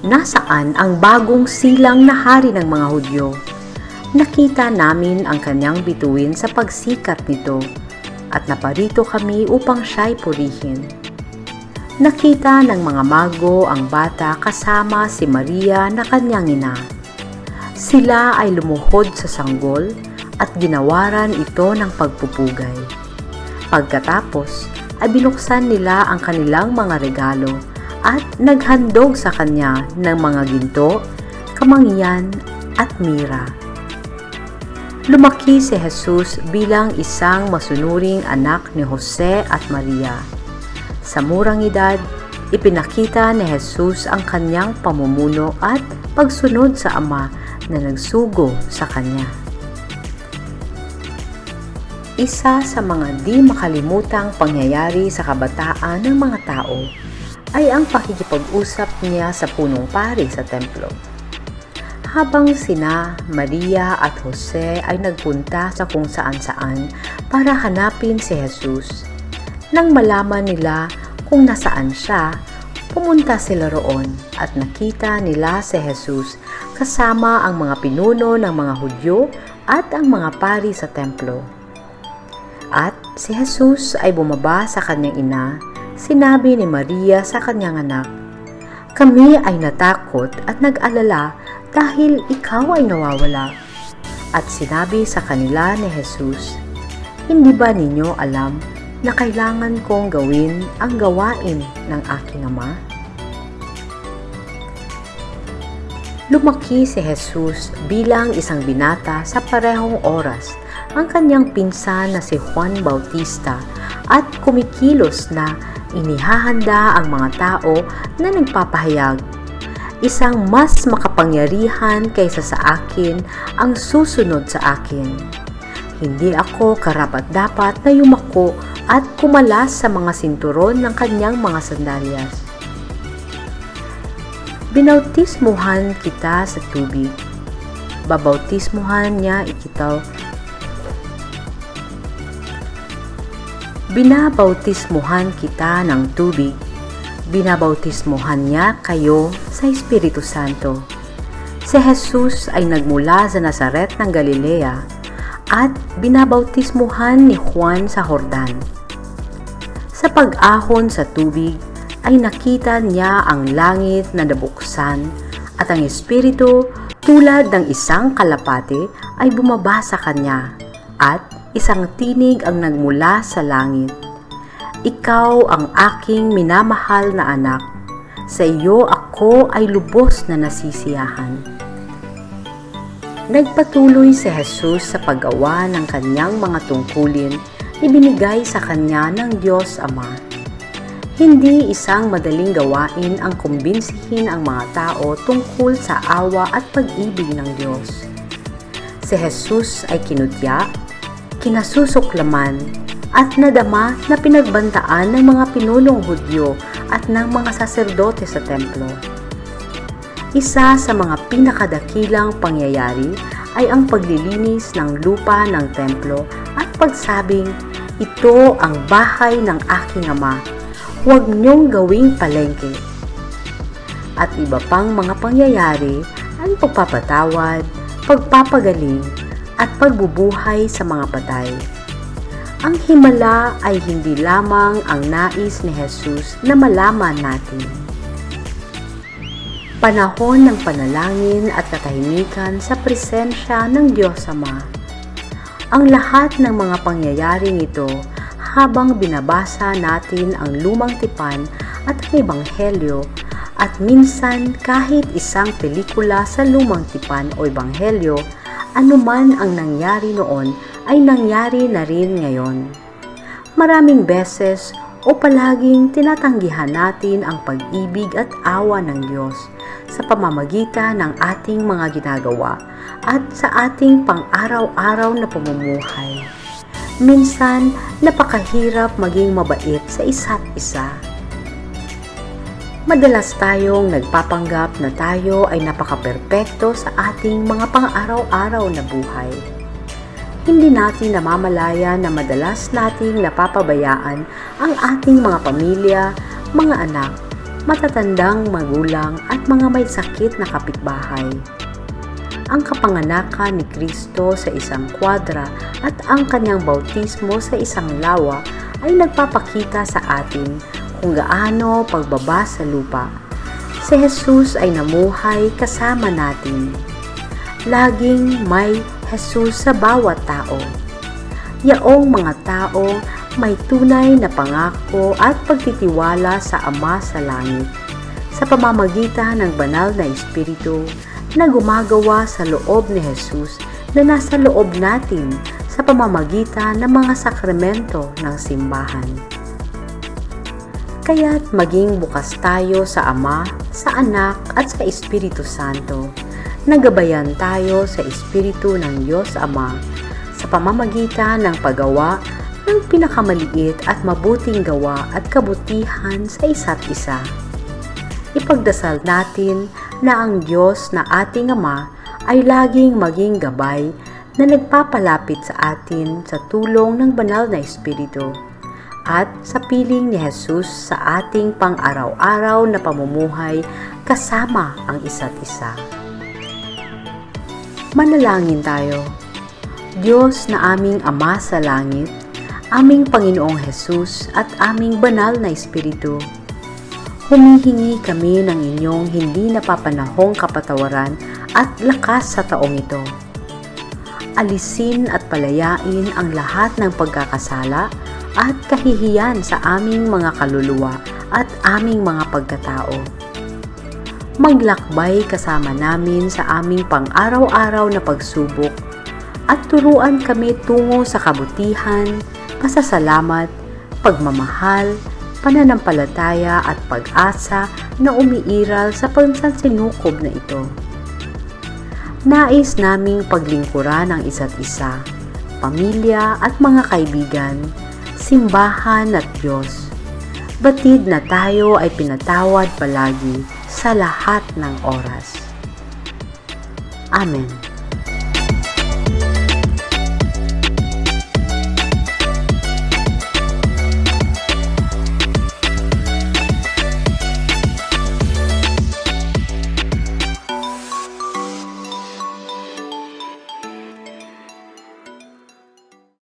Nasaan ang bagong silang na hari ng mga Hudyo? Nakita namin ang kanyang bituin sa pagsikat nito at naparito kami upang siya'y purihin. Nakita ng mga mago ang bata kasama si Maria na kanyang ina. Sila ay lumuhod sa sanggol at ginawaran ito ng pagpupugay. Pagkatapos ay binuksan nila ang kanilang mga regalo at naghandog sa kanya ng mga ginto, kamangyan at mira. Lumaki si Jesus bilang isang masunuring anak ni Jose at Maria. Sa murang edad, ipinakita ni Jesus ang kanyang pamumuno at pagsunod sa Ama na nagsugo sa kanya. Isa sa mga di makalimutang pangyayari sa kabataan ng mga tao ay ang pakikipag-usap niya sa punong pari sa templo. Habang sina Maria at Jose ay nagpunta sa kung saan-saan para hanapin si Jesus, nang malaman nila kung nasaan siya, pumunta sila roon at nakita nila si Jesus kasama ang mga pinuno ng mga Hudyo at ang mga pari sa templo. At si Jesus ay bumaba sa kanyang ina. Sinabi ni Maria sa kanyang anak, "Kami ay natakot at nag-alala dahil ikaw ay nawawala." At sinabi sa kanila ni Jesus, "Hindi ba ninyo alam na kailangan kong gawin ang gawain ng aking Ama?" Lumaki si Jesus bilang isang binata sa parehong oras ang kanyang pinsan na si Juan Bautista at kumikilos na inihahanda ang mga tao na nagpapahayag, "Isang mas makapangyarihan kaysa sa akin ang susunod sa akin. Hindi ako karapat-dapat na yumako at kumalas sa mga sinturon ng kanyang mga sandalyas. Binautismuhan kita sa tubig. Babautismuhan niya ikitaw. Binabautismuhan kita ng tubig. Binabautismuhan niya kayo sa Espiritu Santo." Si Jesus ay nagmula sa Nazaret ng Galilea at binabautismuhan ni Juan sa Jordan. Sa pag-ahon sa tubig ay nakita niya ang langit na nabuksan at ang Espiritu tulad ng isang kalapate ay bumaba sa kanya at isang tinig ang nagmula sa langit, "Ikaw ang aking minamahal na anak, sa iyo ako ay lubos na nasisiyahan." Nagpatuloy si Jesus sa paggawa ng kanyang mga tungkulin ibinigay sa kanya ng Diyos Ama. Hindi isang madaling gawain ang kumbinsihin ang mga tao tungkol sa awa at pag-ibig ng Diyos. Si Jesus ay kinudya, kinasusuklaman, at nadama na pinagbantaan ng mga pinunong Hudyo at ng mga saserdote sa templo. Isa sa mga pinakadakilang pangyayari ay ang paglilinis ng lupa ng templo at pagsabing, "Ito ang bahay ng aking Ama, huwag niyong gawing palengke." At iba pang mga pangyayari ang pagpapatawad, pagpapagaling, at pagbubuhay sa mga patay. Ang himala ay hindi lamang ang nais ni Jesus na malaman natin. Panahon ng panalangin at katahimikan sa presensya ng Diyos Ama. Ang lahat ng mga pangyayaring ito habang binabasa natin ang lumang tipan at ang ebanghelyo at minsan kahit isang pelikula sa lumang tipan o ebanghelyo, anuman ang nangyari noon ay nangyari na rin ngayon. Maraming beses o palaging tinatanggihan natin ang pag-ibig at awa ng Diyos sa pamamagitan ng ating mga ginagawa at sa ating pang-araw-araw na pamumuhay. Minsan, napakahirap maging mabait sa isa't isa. Madalas tayong nagpapanggap na tayo ay napaka-perpekto sa ating mga pang-araw-araw na buhay. Hindi natin namamalayan na madalas nating napapabayaan ang ating mga pamilya, mga anak, matatandang magulang at mga may sakit na kapitbahay. Ang kapanganakan ni Kristo sa isang kwadra at ang kanyang bautismo sa isang lawa ay nagpapakita sa atin kung gaano pagbaba sa lupa. Si Jesus ay namuhay kasama natin. Laging may Jesus sa bawat tao. Yaong mga tao may tunay na pangako at pagtitiwala sa Ama sa langit sa pamamagitan ng banal na Espiritu na gumagawa sa loob ni Jesus na nasa loob natin sa pamamagitan ng mga sakramento ng simbahan. Kaya't maging bukas tayo sa Ama, sa Anak at sa Espiritu Santo. Nagabayan tayo sa Espiritu ng Diyos Ama sa pamamagitan ng paggawa ng pinakamaliit at mabuting gawa at kabutihan sa isa't isa. Ipagdasal natin na ang Diyos na ating Ama ay laging maging gabay na nagpapalapit sa atin sa tulong ng banal na Espiritu at sa piling ni Jesus sa ating pang-araw-araw na pamumuhay kasama ang isa't isa. Manalangin tayo. Diyos na aming Ama sa langit, aming Panginoong Jesus at aming banal na Espiritu, humihingi kami ng inyong hindi napapanahong kapatawaran at lakas sa taong ito. Alisin at palayain ang lahat ng pagkakasala at kahihiyan sa aming mga kaluluwa at aming mga pagkatao. Maglakbay kasama namin sa aming pang-araw-araw na pagsubok at turuan kami tungo sa kabutihan, pasasalamat, pagmamahal, pananampalataya at pag-asa na umiiral sa pagsansinukob na ito. Nais naming paglingkuran ang isa't isa, pamilya at mga kaibigan, simbahan at Diyos. Batid na tayo ay pinatawad palagi sa lahat ng oras. Amen.